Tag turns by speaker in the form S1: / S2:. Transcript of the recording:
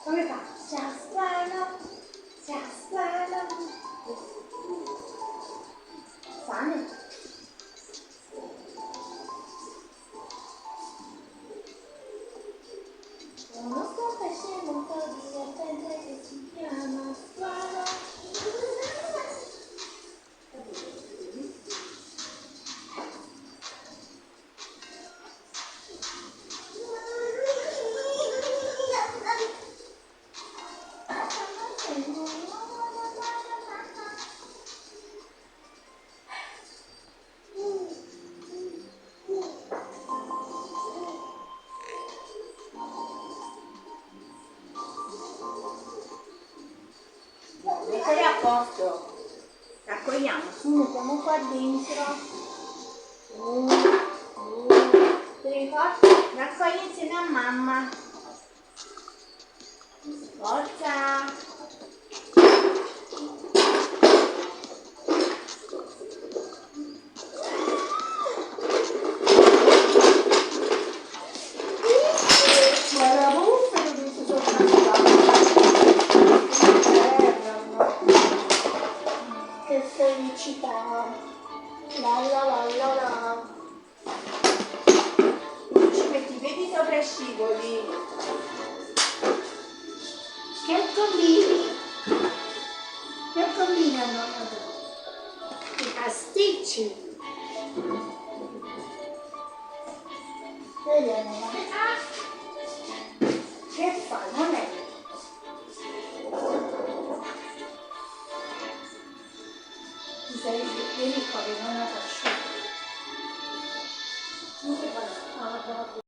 S1: Come fa? Si asplana. Sane. Conosco un pesce molto divertente che si chiama Splana. Mettili a posto, raccogliamo, su, mettiamo qua dentro. Ti ricordi? Raccogli insieme a mamma. Forza! Guarda, buffa che mi si sono che felicità, la la la la la. Ci metti i piedi sopra i scivoli. Che combini? Che combinano? I pasticci. Vediamo. Che fa? Non è? Ti sei vieni qua che non la faccio. Non si fa.